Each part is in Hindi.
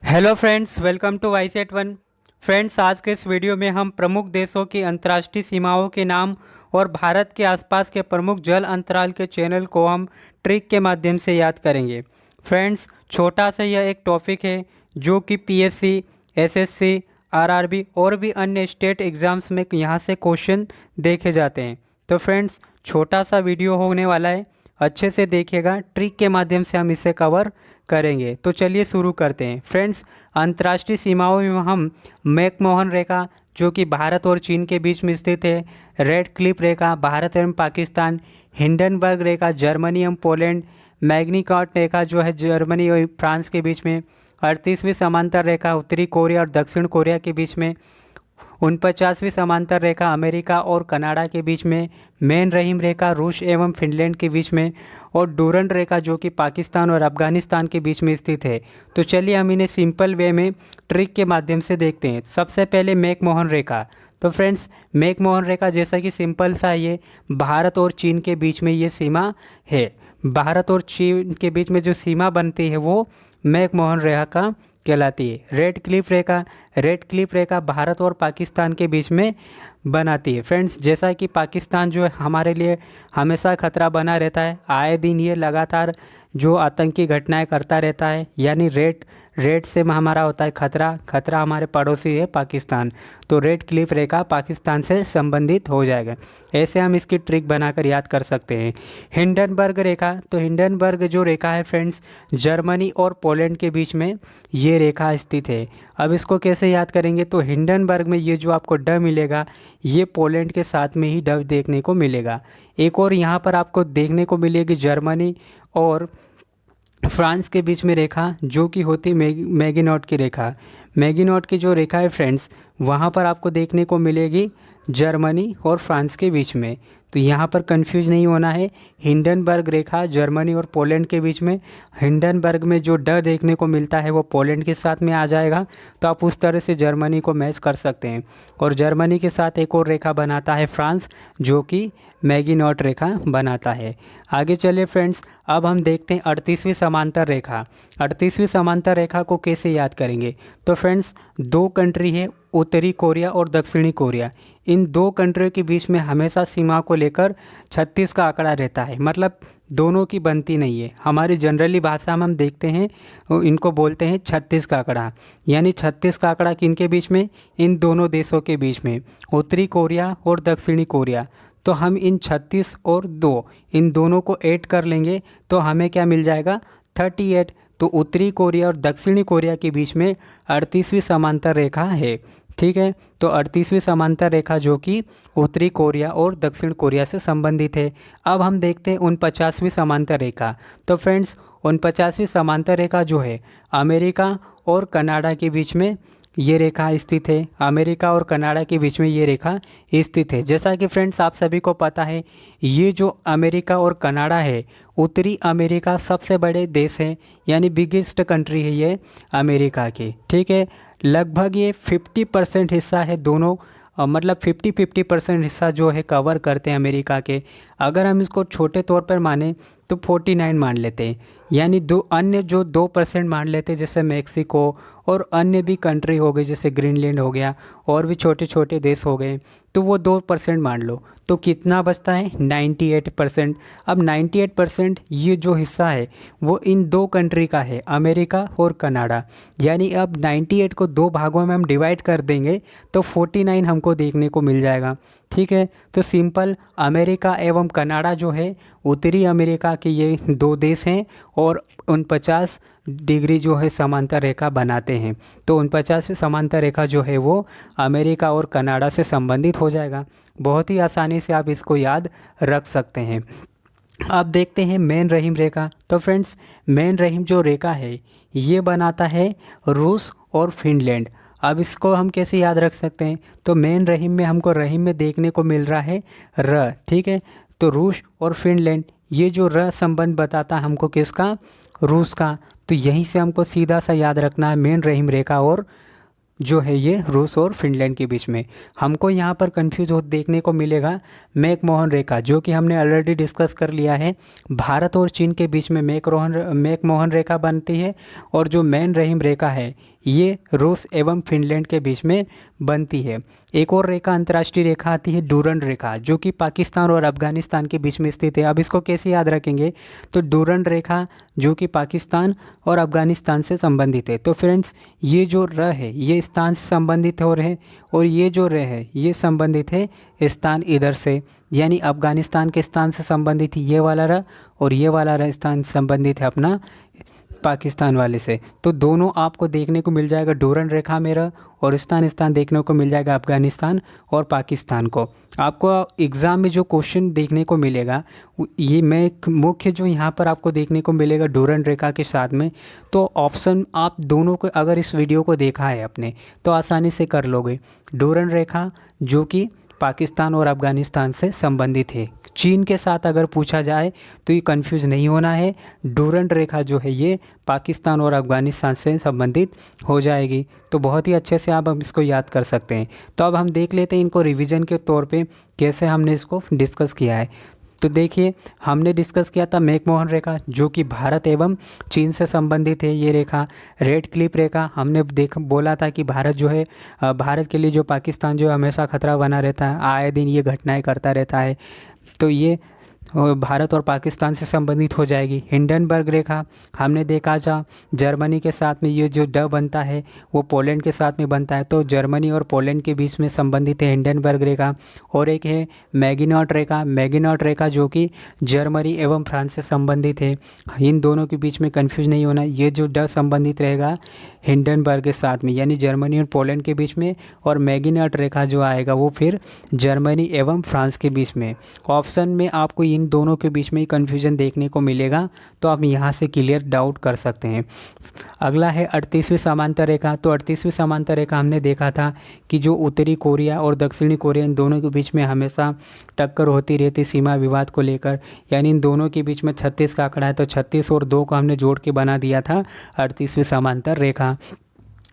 हेलो फ्रेंड्स, वेलकम टू वाईसेट1। फ्रेंड्स, आज के इस वीडियो में हम प्रमुख देशों की अंतर्राष्ट्रीय सीमाओं के नाम और भारत के आसपास के प्रमुख जल अंतराल के चैनल को हम ट्रिक के माध्यम से याद करेंगे। फ्रेंड्स, छोटा सा यह एक टॉपिक है जो कि पीएससी, एसएससी, आरआरबी और भी अन्य स्टेट एग्ज़ाम्स में यहाँ से क्वेश्चन देखे जाते हैं। तो फ्रेंड्स, छोटा सा वीडियो होने वाला है, अच्छे से देखिएगा। ट्रिक के माध्यम से हम इसे कवर करेंगे। तो चलिए शुरू करते हैं। फ्रेंड्स, अंतर्राष्ट्रीय सीमाओं में हम मैकमोहन रेखा जो कि भारत और चीन के बीच में स्थित है, रेड क्लिफ रेखा भारत एवं पाकिस्तान, हिंडनबर्ग रेखा जर्मनी एवं पोलैंड, मैग्नीकॉट रेखा जो है जर्मनी और फ्रांस के बीच में, 38वीं समांतर रेखा उत्तरी कोरिया और दक्षिण कोरिया के बीच में, 49वीं समांतर रेखा अमेरिका और कनाडा के बीच में, मेन रहीम रेखा रूस एवं फिनलैंड के बीच में, और डूरंड रेखा जो कि पाकिस्तान और अफगानिस्तान के बीच में स्थित है। तो चलिए हम इन्हें सिंपल वे में ट्रिक के माध्यम से देखते हैं। सबसे पहले मैकमोहन रेखा। तो फ्रेंड्स, मैकमोहन रेखा जैसा कि सिंपल सा ये भारत और चीन के बीच में ये सीमा है। भारत और चीन के बीच में जो सीमा बनती है वो मैकमोहन रेखा कहलाती है। रेड क्लिफ रेखा भारत और पाकिस्तान के बीच में बनाती है। फ्रेंड्स, जैसा कि पाकिस्तान जो है हमारे लिए हमेशा खतरा बना रहता है, आए दिन ये लगातार जो आतंकी घटनाएं करता रहता है, यानी रेड से हमारा होता है खतरा हमारे पड़ोसी है पाकिस्तान। तो रेड क्लिफ रेखा पाकिस्तान से संबंधित हो जाएगा। ऐसे हम इसकी ट्रिक बनाकर याद कर सकते हैं। हिंडनबर्ग रेखा, तो हिंडनबर्ग जो रेखा है फ्रेंड्स, जर्मनी और पोलैंड के बीच में ये रेखा स्थित है। अब इसको कैसे याद करेंगे? तो हिंडनबर्ग में ये जो आपको ड मिलेगा ये पोलैंड के साथ में ही ड देखने को मिलेगा। एक और यहाँ पर आपको देखने को मिलेगी जर्मनी और फ्रांस के बीच में रेखा जो कि होती मैगिनॉट की रेखा। मैगिनॉट की जो रेखा है फ्रेंड्स, वहाँ पर आपको देखने को मिलेगी जर्मनी और फ्रांस के बीच में। तो यहाँ पर कंफ्यूज नहीं होना है। हिंडनबर्ग रेखा जर्मनी और पोलैंड के बीच में, हिंडनबर्ग में जो ड देखने को मिलता है वो पोलैंड के साथ में आ जाएगा। तो आप उस तरह से जर्मनी को मैच कर सकते हैं। और जर्मनी के साथ एक और रेखा बनाता है फ्रांस जो कि मैगिनॉट रेखा बनाता है। आगे चलिए फ्रेंड्स, अब हम देखते हैं 38वीं समांतर रेखा। 38वीं समांतर रेखा को कैसे याद करेंगे? तो फ्रेंड्स, दो कंट्री है, उत्तरी कोरिया और दक्षिणी कोरिया। इन दो कंट्रियों के बीच में हमेशा सीमा को लेकर 36 का आंकड़ा रहता है, मतलब दोनों की बनती नहीं है। हमारी जनरली भाषा में हम देखते हैं इनको बोलते हैं 36 का आंकड़ा, यानी 36 का आंकड़ा किनके बीच में? इन दोनों देशों के बीच में, उत्तरी कोरिया और दक्षिणी कोरिया। तो हम इन 36 और 2 इन दोनों को ऐड कर लेंगे तो हमें क्या मिल जाएगा? 38। तो उत्तरी कोरिया और दक्षिणी कोरिया के बीच में 38वीं समांतर रेखा है। ठीक है, तो 38वीं समांतर रेखा जो कि उत्तरी कोरिया और दक्षिण कोरिया से संबंधित है। अब हम देखते हैं 49वीं समांतर रेखा। तो फ्रेंड्स, 49वीं समांतर रेखा जो है अमेरिका और कनाडा के बीच में ये रेखा स्थित है। अमेरिका और कनाडा के बीच में ये रेखा स्थित है। जैसा कि फ्रेंड्स आप सभी को पता है, ये जो अमेरिका और कनाडा है, उत्तरी अमेरिका सबसे बड़े देश हैं, यानी बिगेस्ट कंट्री है ये अमेरिका की। ठीक है, लगभग ये 50% हिस्सा है दोनों, मतलब 50-50% हिस्सा जो है कवर करते हैं अमेरिका के। अगर हम इसको छोटे तौर पर माने तो 49 मान लेते हैं, यानी दो अन्य जो 2% मान लेते हैं, जैसे मैक्सिको और अन्य भी कंट्री हो गई, जैसे ग्रीनलैंड हो गया और भी छोटे छोटे देश हो गए, तो वो 2% मान लो। तो कितना बचता है? 98%। अब 98% ये जो हिस्सा है वो इन दो कंट्री का है, अमेरिका और कनाडा। यानी अब 98 को दो भागों में हम डिवाइड कर देंगे तो 49 हमको देखने को मिल जाएगा। ठीक है, तो सिंपल अमेरिका एवं कनाडा जो है उत्तरी अमेरिका के ये दो देश हैं और 49 डिग्री जो है समांतर रेखा बनाते हैं। तो 49वीं समांतर रेखा जो है वो अमेरिका और कनाडा से संबंधित हो जाएगा। बहुत ही आसानी से आप इसको याद रख सकते हैं। अब देखते हैं मेन रहीम रेखा। तो फ्रेंड्स, मेन रहीम जो रेखा है ये बनाता है रूस और फिनलैंड। अब इसको हम कैसे याद रख सकते हैं? तो मेन रहीम में हमको रहीम में देखने को मिल रहा है र। ठीक है, तो रूस और फिनलैंड, ये जो र संबंध बताता है हमको किसका? रूस का। तो यहीं से हमको सीधा सा याद रखना है मेन रहीम रेखा और जो है ये रूस और फिनलैंड के बीच में। हमको यहाँ पर कंफ्यूज हो देखने को मिलेगा मैकमोहन रेखा, जो कि हमने ऑलरेडी डिस्कस कर लिया है। भारत और चीन के बीच में मैकमोहन रेखा बनती है, और जो मैन रहीम रेखा है ये रूस एवं फिनलैंड के बीच में बनती है। एक और रेखा अंतर्राष्ट्रीय रेखा आती है डूरंड रेखा, जो कि पाकिस्तान और अफगानिस्तान के बीच में स्थित है। अब इसको कैसे याद रखेंगे, तो डूरंड रेखा जो कि पाकिस्तान और अफगानिस्तान से संबंधित है। तो फ्रेंड्स ये जो र है ये स्थान से संबंधित हो रहे, और ये जो र है ये संबंधित है स्थान इधर से, यानी अफगानिस्तान के स्थान से संबंधित ये वाला र, और ये वाला र स्थान संबंधित है अपना पाकिस्तान वाले से। तो दोनों आपको देखने को मिल जाएगा डूरंड रेखा में र, और स्थान देखने को मिल जाएगा अफगानिस्तान और पाकिस्तान को। आपको एग्ज़ाम में जो क्वेश्चन देखने को मिलेगा ये मैं मुख्य जो यहाँ पर आपको देखने को मिलेगा डूरंड रेखा के साथ में, तो ऑप्शन आप दोनों को अगर इस वीडियो को देखा है अपने तो आसानी से कर लोगे। डूरंड रेखा जो कि पाकिस्तान और अफगानिस्तान से संबंधित है। चीन के साथ अगर पूछा जाए तो ये कंफ्यूज नहीं होना है, डूरंड रेखा जो है ये पाकिस्तान और अफगानिस्तान से संबंधित हो जाएगी। तो बहुत ही अच्छे से आप इसको याद कर सकते हैं। तो अब हम देख लेते हैं इनको रिवीजन के तौर पे कैसे हमने इसको डिस्कस किया है। तो देखिए हमने डिस्कस किया था मैकमोहन रेखा जो कि भारत एवं चीन से संबंधित है। ये रेखा रेड क्लिफ रेखा हमने बोला था कि भारत जो है भारत के लिए जो पाकिस्तान जो हमेशा खतरा बना रहता है, आए दिन ये घटनाएं करता रहता है, तो ये भारत और पाकिस्तान से संबंधित हो जाएगी। हिंडनबर्ग रेखा हमने देखा था जर्मनी के साथ में ये जो ड बनता है वो पोलैंड के साथ में बनता है, तो जर्मनी और पोलैंड के बीच में संबंधित है हिंडनबर्ग रेखा। और एक है मैगिनॉट रेखा, मैगिनॉट रेखा जो कि जर्मनी एवं फ्रांस से संबंधित है। इन दोनों के बीच में कन्फ्यूज नहीं होना, ये जो ड संबंधित रहेगा हिंडनबर्ग के साथ में यानी जर्मनी और पोलैंड के बीच में, और मैगिनॉट रेखा जो आएगा वो फिर जर्मनी एवं फ्रांस के बीच में। ऑप्शन में आपको इन दोनों के बीच में ही कन्फ्यूजन देखने को मिलेगा, तो आप यहाँ से क्लियर डाउट कर सकते हैं। अगला है 38वीं समांतर रेखा। तो 38वीं समांतर रेखा हमने देखा था कि जो उत्तरी कोरिया और दक्षिणी कोरिया इन दोनों के बीच में हमेशा टक्कर होती रहती सीमा विवाद को लेकर, यानी इन दोनों के बीच में 36 का आंकड़ा है, तो 36 और 2 को हमने जोड़ के बना दिया था 38वीं समांतर रेखा।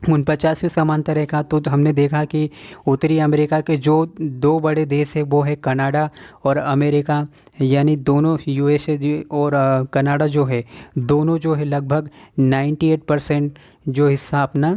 49वीं समांतर रेखा तो हमने देखा कि उत्तरी अमेरिका के जो 2 बड़े देश है वो है कनाडा और अमेरिका, यानी दोनों यूएसए और कनाडा जो है दोनों जो है लगभग 98% जो हिस्सा अपना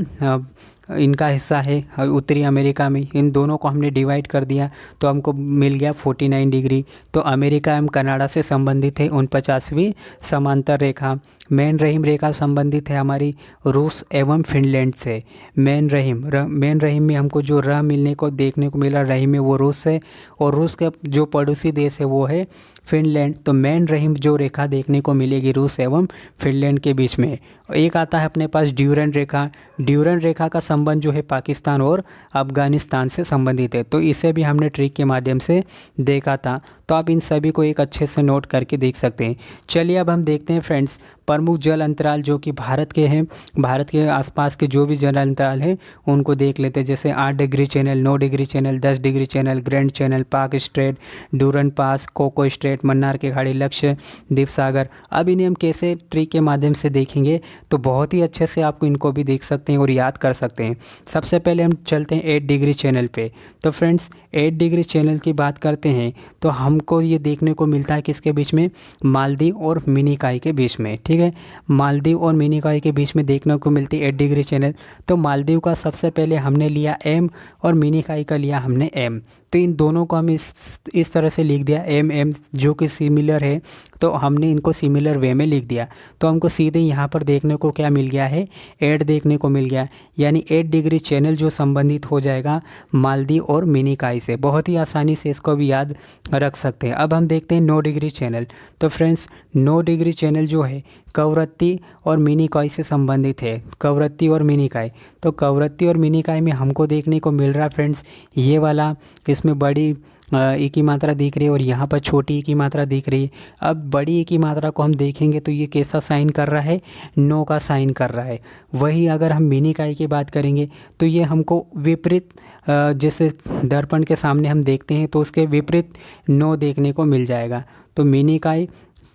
इनका हिस्सा है उत्तरी अमेरिका में। इन दोनों को हमने डिवाइड कर दिया तो हमको मिल गया 49 डिग्री। तो अमेरिका एवं कनाडा से संबंधित है 49वीं समांतर रेखा। मैन रहीम रेखा संबंधित है हमारी रूस एवं फिनलैंड से। मैन रहीम में हमको जो र मिलने को देखने को मिला रहीम में वो रूस है, और रूस का जो पड़ोसी देश है वो है फिनलैंड। तो मैन रहीम जो रेखा देखने को मिलेगी रूस एवं फिनलैंड के बीच में। एक आता है अपने पास ड्यूरेंट रेखा। ड्यूरेंट रेखा का संबंध जो है पाकिस्तान और अफगानिस्तान से संबंधित है, तो इसे भी हमने ट्रिक के माध्यम से देखा था। तो आप इन सभी को एक अच्छे से नोट करके देख सकते हैं। चलिए अब हम देखते हैं फ्रेंड्स प्रमुख जल अंतराल जो कि भारत के हैं। भारत के आसपास के जो भी जल अंतराल हैं उनको देख लेते हैं, जैसे 8 degree channel, 9 degree channel, 10 degree channel, grand channel, पाक स्ट्रेट, डूरन पास, कोको स्ट्रेट, मन्नार की खाड़ी, लक्षद्वीप सागर। अब इन्हें हम कैसे ट्रिक के माध्यम से देखेंगे तो बहुत ही अच्छे से आपको इनको भी देख सकते हैं और याद कर सकते हैं। सबसे पहले हम चलते हैं 8 डिग्री चैनल पे। तो फ्रेंड्स 8 डिग्री चैनल की बात करते हैं तो हमको ये देखने को मिलता है किसके बीच में, मालदीव और मिनीकॉय के बीच में। ठीक है, मालदीव और मिनीकॉय के बीच में देखने को मिलती है 8 डिग्री चैनल। तो मालदीव का सबसे पहले हमने लिया एम और मिनीकॉय का लिया हमने एम। तो इन दोनों को हम इस तरह से लिख दिया एम एम जो कि सिमिलर है, तो हमने इनको सिमिलर वे में लिख दिया। तो हमको सीधे यहाँ पर देखने को क्या मिल गया है, 8 देखने को मिल गया, यानी 8 डिग्री चैनल जो संबंधित हो जाएगा मालदीव और मिनीकॉय से। बहुत ही आसानी से इसको भी याद रख सकते हैं। अब हम देखते हैं 9 डिग्री चैनल। तो फ्रेंड्स 9 डिग्री चैनल जो है कवरत्ती और मिनीकॉय से संबंधित है, कवरत्ती और मिनीकॉय। तो कवरत्ती और मिनीकॉय में हमको देखने को मिल रहा है फ्रेंड्स ये वाला, इसमें बड़ी ई की मात्रा दिख रही है और यहाँ पर छोटी ई की मात्रा दिख रही है। अब बड़ी ई की मात्रा को हम देखेंगे तो ये कैसा साइन कर रहा है, नो का साइन कर रहा है। वही अगर हम मिनीकॉय की बात करेंगे तो ये हमको विपरीत, जैसे दर्पण के सामने हम देखते हैं तो उसके विपरीत नो देखने को मिल जाएगा। तो मिनीकॉय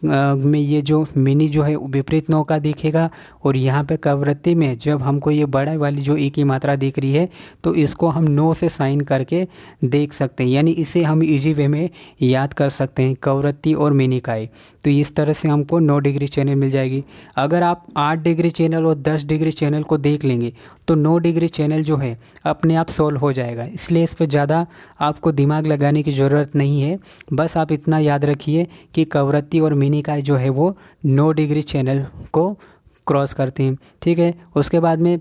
में ये जो मिनी जो है विपरीत नौका दिखेगा, और यहाँ पे कवरत्ती में जब हमको ये बड़ा वाली जो ई की मात्रा दिख रही है तो इसको हम नो से साइन करके देख सकते हैं, यानी इसे हम इजी वे में याद कर सकते हैं, कवरत्ती और मिनी का। तो इस तरह से हमको 9 डिग्री चैनल मिल जाएगी। अगर आप 8 डिग्री चैनल और 10 डिग्री चैनल को देख लेंगे तो 9 डिग्री चैनल जो है अपने आप सॉल्व हो जाएगा, इसलिए इस पर ज़्यादा आपको दिमाग लगाने की ज़रूरत नहीं है। बस आप इतना याद रखिए कि कवरत्ती और मिनी का जो है वो 9 डिग्री चैनल को क्रॉस करते हैं, ठीक है। उसके बाद में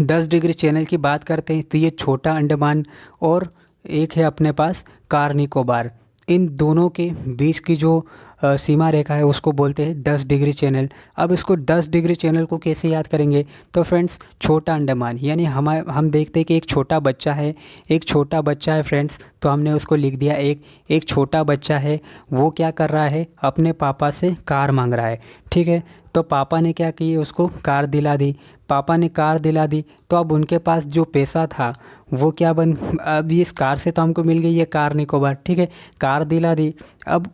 10 डिग्री चैनल की बात करते हैं तो ये छोटा अंडमान और एक है अपने पास कार निकोबार, इन दोनों के बीच की जो सीमा रेखा है उसको बोलते हैं 10 डिग्री चैनल। अब इसको 10 डिग्री चैनल को कैसे याद करेंगे, तो फ्रेंड्स छोटा अंडमान, यानी हम देखते हैं कि एक छोटा बच्चा है फ्रेंड्स, तो हमने उसको लिख दिया एक छोटा बच्चा है, वो क्या कर रहा है, अपने पापा से कार मांग रहा है, ठीक है। तो पापा ने क्या की, उसको कार दिला दी, तो अब उनके पास जो पैसा था वो क्या अब इस कार से तो हमको मिल गई ये कार निकोबार, ठीक है, कार दिला दी। अब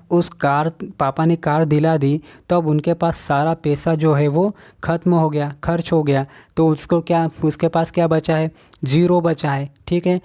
पापा ने कार दिला दी तो अब उनके पास सारा पैसा जो है वो ख़त्म हो गया, खर्च हो गया, तो उसके पास क्या बचा है, 0 बचा है, ठीक है।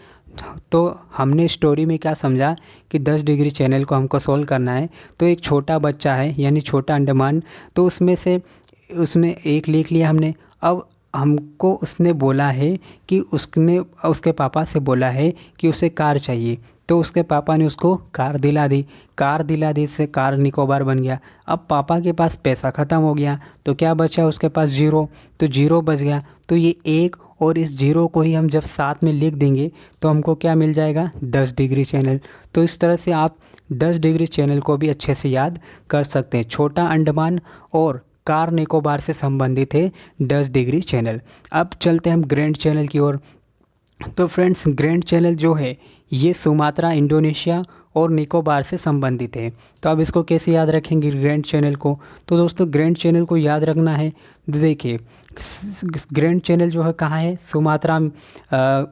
तो हमने स्टोरी में क्या समझा कि 10 डिग्री चैनल को हमको सोल्व करना है, तो एक छोटा बच्चा है यानी छोटा अंडमान, तो उसने एक लिख लिया हमने। अब हमको उसने बोला है कि उसके पापा से बोला है कि उसे कार चाहिए, तो उसके पापा ने उसको कार दिला दी से कार निकोबार बन गया। अब पापा के पास पैसा ख़त्म हो गया तो क्या बचा उसके पास, 0, तो 0 बच गया। तो ये 1 और इस 0 को ही हम जब साथ में लिख देंगे तो हमको क्या मिल जाएगा, 10 डिग्री चैनल। तो इस तरह से आप 10 डिग्री चैनल को भी अच्छे से याद कर सकते हैं। छोटा अंडमान और कार निकोबार से संबंधित है 10 डिग्री चैनल। अब चलते हैं हम ग्रैंड चैनल की ओर। तो फ्रेंड्स ग्रैंड चैनल जो है ये सुमात्रा, इंडोनेशिया और निकोबार से संबंधित है। तो अब इसको कैसे याद रखेंगे ग्रैंड चैनल को, तो दोस्तों ग्रैंड चैनल को याद रखना है, देखिए ग्रैंड चैनल जो है कहाँ है, सुमात्रा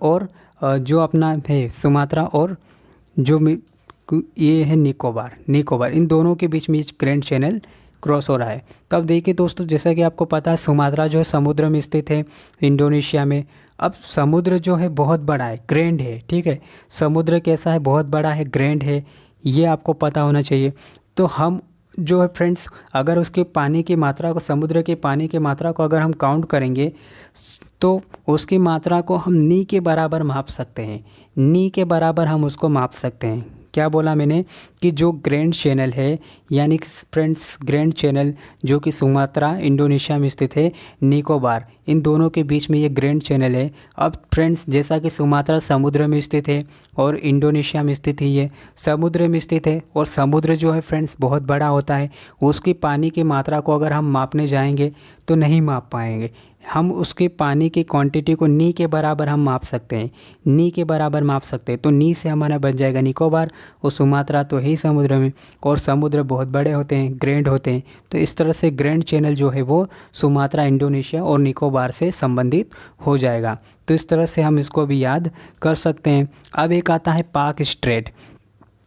और जो अपना है सुमात्रा और जो ये है निकोबार, इन दोनों के बीच में ग्रैंड चैनल क्रॉस हो रहा है। तो अब देखिए दोस्तों, जैसा कि आपको पता है सुमात्रा जो है समुद्र में स्थित है इंडोनेशिया में। अब समुद्र जो है बहुत बड़ा है, ग्रैंड है, ठीक है, समुद्र कैसा है, बहुत बड़ा है, ग्रैंड है, ये आपको पता होना चाहिए। तो हम जो है फ्रेंड्स अगर उसके पानी की मात्रा को, समुद्र के पानी की मात्रा को अगर हम काउंट करेंगे तो उसकी मात्रा को हम नी के बराबर माप सकते हैं, नी के बराबर हम उसको माप सकते हैं। क्या बोला मैंने कि जो ग्रैंड चैनल है, यानी फ्रेंड्स ग्रैंड चैनल जो कि सुमात्रा इंडोनेशिया में स्थित है, निकोबार, इन दोनों के बीच में ये ग्रैंड चैनल है। अब फ्रेंड्स जैसा कि सुमात्रा समुद्र में स्थित है और इंडोनेशिया में स्थित है, ये समुद्र में स्थित है, और समुद्र जो है फ्रेंड्स बहुत बड़ा होता है, उसकी पानी की मात्रा को अगर हम मापने जाएंगे तो नहीं माप पाएंगे। हम उसके पानी की क्वांटिटी को नी के बराबर हम माप सकते हैं, नी के बराबर माप सकते हैं। तो नी से हमारा बन जाएगा निकोबार, और सुमात्रा तो है ही समुद्र में, और समुद्र बहुत बड़े होते हैं, ग्रैंड होते हैं। तो इस तरह से ग्रैंड चैनल जो है वो सुमात्रा, इंडोनेशिया और निकोबार से संबंधित हो जाएगा। तो इस तरह से हम इसको भी याद कर सकते हैं। अब एक आता है पाक स्ट्रेट।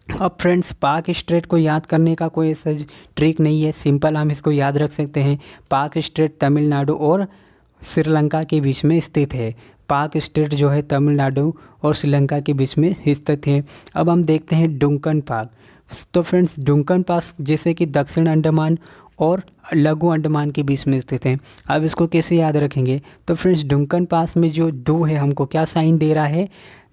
अब फ्रेंड्स पाक स्ट्रेट को याद करने का कोई ऐसा ट्रिक नहीं है, सिंपल हम इसको याद रख सकते हैं। पाक स्ट्रेट तमिलनाडु और श्रीलंका के बीच में स्थित है। पाक स्ट्रेट जो है तमिलनाडु और श्रीलंका के बीच में स्थित है। अब हम देखते हैं डुंकन पाक। तो फ्रेंड्स डुंकन पास जैसे कि दक्षिण अंडमान और लघु अंडमान के बीच में स्थित है। अब इसको कैसे याद रखेंगे, तो फ्रेंड्स डुंकन पास में जो डू है हमको क्या साइन दे रहा है,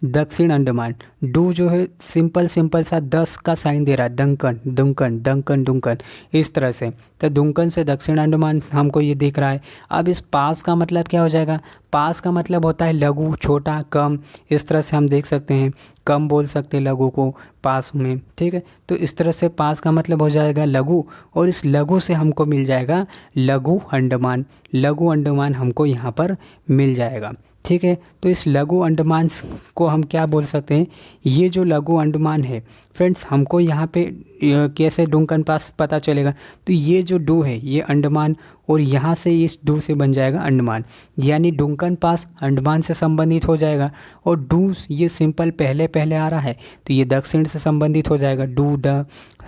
दक्षिण अंडमान। डू जो है सिंपल सा 10 का साइन दे रहा है, डुंकन, इस तरह से। तो डुंकन से दक्षिण अंडमान हमको ये दिख रहा है। अब इस पास का मतलब क्या हो जाएगा, पास का मतलब होता है लघु, छोटा, कम, इस तरह से हम देख सकते हैं, कम बोल सकते हैं लघु को पास में, ठीक है। तो इस तरह से पास का मतलब हो जाएगा लघु, और इस लघु से हमको मिल जाएगा लघु अंडमान हमको यहाँ पर मिल जाएगा, ठीक है। तो इस लघु अंडमान को हम क्या बोल सकते हैं, ये जो लघु अंडमान है फ्रेंड्स हमको यहाँ पे कैसे डुंकन पास पता चलेगा, तो ये जो डू है ये अंडमान और यहाँ से इस डू से बन जाएगा अंडमान, यानी डुंकन पास अंडमान से संबंधित हो जाएगा। और डू ये सिंपल पहले पहले आ रहा है तो ये दक्षिण से संबंधित हो जाएगा, डू ड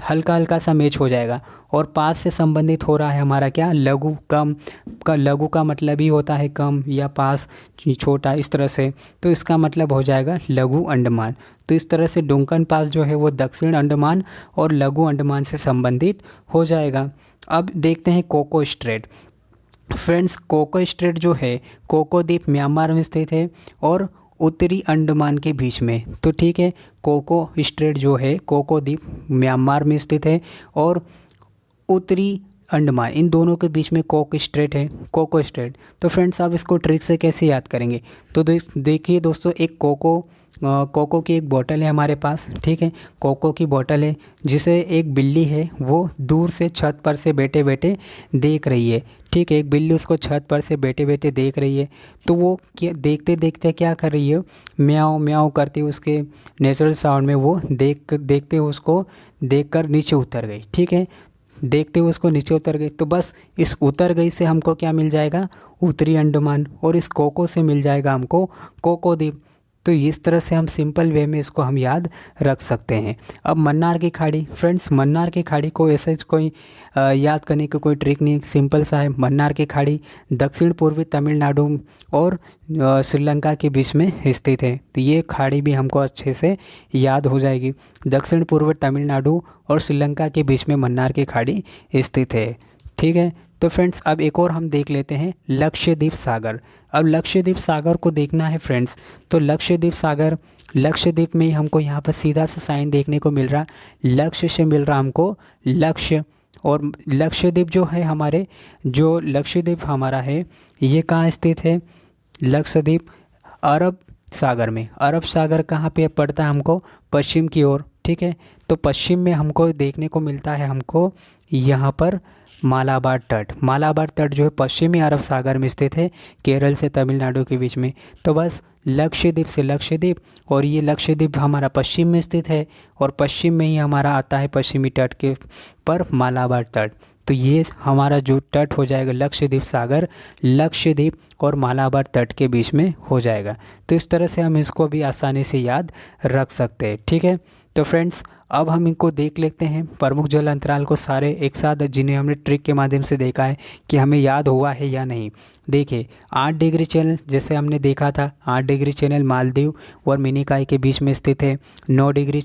हल्का हल्का सा मैच हो जाएगा। और पास से संबंधित हो रहा है हमारा क्या, लघु कम का, लघु का मतलब ही होता है कम या पास छोटा, इस तरह से, तो इसका मतलब हो जाएगा लघु अंडमान। तो इस तरह से डुंकन पास जो है वो दक्षिण अंडमान और लघु अंडमान से संबंधित हो जाएगा। अब देखते हैं Coco Strait. Friends Coco Strait जो है, कोको द्वीप म्यांमार में स्थित है और उत्तरी अंडमान के बीच में। तो ठीक है, कोको स्ट्रेट जो है, कोको द्वीप म्यांमार में स्थित है और उत्तरी अंडमान, इन दोनों के बीच में कोको स्ट्रेट है, कोको स्ट्रेट। तो फ्रेंड्स आप इसको ट्रिक से कैसे याद करेंगे, तो देखिए दोस्तों, एक कोको की एक बोतल है हमारे पास, ठीक है, कोको की बोतल है जिसे एक बिल्ली है वो दूर से छत पर से बैठे बैठे देख रही है, ठीक है, एक बिल्ली उसको छत पर से बैठे बैठे देख रही है। तो वो क्या देखते देखते क्या कर रही है, म्याऊं म्याऊं करते उसके नेचुरल साउंड में वो देखते उसको देखकर नीचे उतर गई, ठीक है, देखते हुए उसको नीचे उतर गई। तो बस इस उतर गई से हमको क्या मिल जाएगा, उत्तरी अंडमान, और इस कोको से मिल जाएगा हमको कोको द्वीप। तो इस तरह से हम सिंपल वे में इसको हम याद रख सकते हैं। अब मन्नार की खाड़ी, फ्रेंड्स मन्नार की खाड़ी को ऐसे कोई याद करने की कोई ट्रिक नहीं, सिंपल सा है। मन्नार की खाड़ी दक्षिण पूर्वी तमिलनाडु और श्रीलंका के बीच में स्थित है। तो ये खाड़ी भी हमको अच्छे से याद हो जाएगी। दक्षिण पूर्वी तमिलनाडु और श्रीलंका के बीच में मन्नार की खाड़ी स्थित है, ठीक है। तो फ्रेंड्स अब एक और हम देख लेते हैं लक्षद्वीप सागर। अब लक्षद्वीप सागर को देखना है फ्रेंड्स, तो लक्षद्वीप में ही हमको यहाँ पर सीधा सा साइन देखने को मिल रहा, लक्ष्य से मिल रहा हमको लक्ष्य। और लक्षद्वीप जो है हमारे, जो लक्षद्वीप हमारा है ये कहाँ स्थित है, लक्षद्वीप अरब सागर में। अरब सागर कहाँ पे पड़ता है हमको, पश्चिम की ओर, ठीक है। तो पश्चिम में हमको देखने को मिलता है हमको यहाँ पर मालाबार तट। मालाबार तट जो है पश्चिमी अरब सागर में स्थित है, केरल से तमिलनाडु के बीच में। तो बस लक्षद्वीप से लक्षद्वीप, और ये लक्षद्वीप हमारा पश्चिम में स्थित है और पश्चिम में ही हमारा आता है पश्चिमी तट के पर मालाबार तट। तो ये हमारा जो तट हो जाएगा लक्षद्वीप सागर, लक्षद्वीप और मालाबार तट के बीच में हो जाएगा। तो इस तरह से हम इसको भी आसानी से याद रख सकते हैं, ठीक है। तो फ्रेंड्स अब हम इनको देख लेते हैं, प्रमुख जल अंतराल को सारे एक साथ, जिन्हें हमने ट्रिक के माध्यम से देखा है कि हमें याद हुआ है या नहीं। देखिए 8 डिग्री चैनल जैसे हमने देखा था, 8 डिग्री चैनल मालदीव और मिनिकॉय के बीच में स्थित है। 9 डिग्री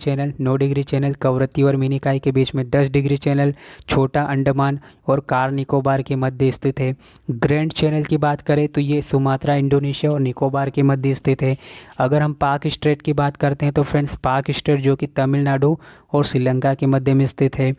चैनल कवरत्ती और मिनिकॉय के बीच में। 10 डिग्री चैनल छोटा अंडमान और कार निकोबार के मध्य स्थित है। ग्रैंड चैनल की बात करें तो ये सुमात्रा, इंडोनेशिया और निकोबार के मध्य स्थित है। अगर हम पाक स्ट्रेट की बात करते हैं तो फ्रेंड्स पाक स्ट्रेट जो कि तमिलनाडु और श्रीलंका के मध्य में स्थित है।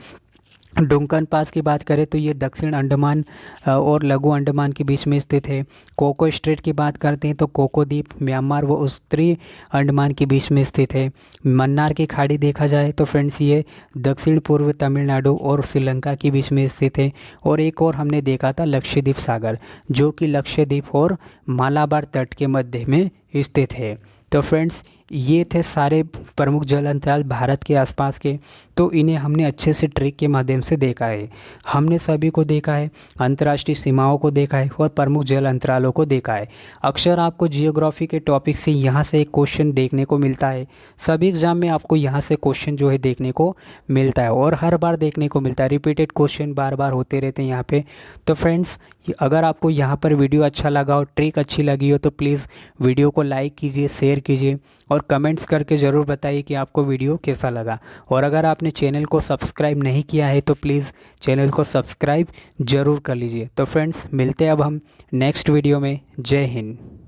डुंकन पास की बात करें तो ये दक्षिण अंडमान और लघु अंडमान के बीच में स्थित है। कोको स्ट्रेट की बात करते हैं तो कोको द्वीप म्यांमार व उत्तरी अंडमान के बीच में स्थित है। मन्नार की खाड़ी देखा जाए तो फ्रेंड्स ये दक्षिण पूर्व तमिलनाडु और श्रीलंका के बीच में स्थित है। और एक और हमने देखा था लक्षद्वीप सागर, जो कि लक्षद्वीप और मालाबार तट के मध्य में स्थित है। तो फ्रेंड्स ये थे सारे प्रमुख जल अंतराल भारत के आसपास के। तो इन्हें हमने अच्छे से ट्रिक के माध्यम से देखा है, हमने सभी को देखा है, अंतर्राष्ट्रीय सीमाओं को देखा है और प्रमुख जल अंतरालों को देखा है। अक्सर आपको जियोग्राफी के टॉपिक से यहाँ से एक क्वेश्चन देखने को मिलता है, सभी एग्जाम में आपको यहाँ से क्वेश्चन जो है देखने को मिलता है और हर बार देखने को मिलता है, रिपीटेड क्वेश्चन बार बार होते रहते हैं यहाँ पे। तो फ्रेंड्स अगर आपको यहाँ पर वीडियो अच्छा लगा हो, ट्रिक अच्छी लगी हो, तो प्लीज़ वीडियो को लाइक कीजिए, शेयर कीजिए और कमेंट्स करके ज़रूर बताइए कि आपको वीडियो कैसा लगा। और अगर आपने चैनल को सब्सक्राइब नहीं किया है तो प्लीज़ चैनल को सब्सक्राइब ज़रूर कर लीजिए। तो फ्रेंड्स मिलते हैं अब हम नेक्स्ट वीडियो में। जय हिंद।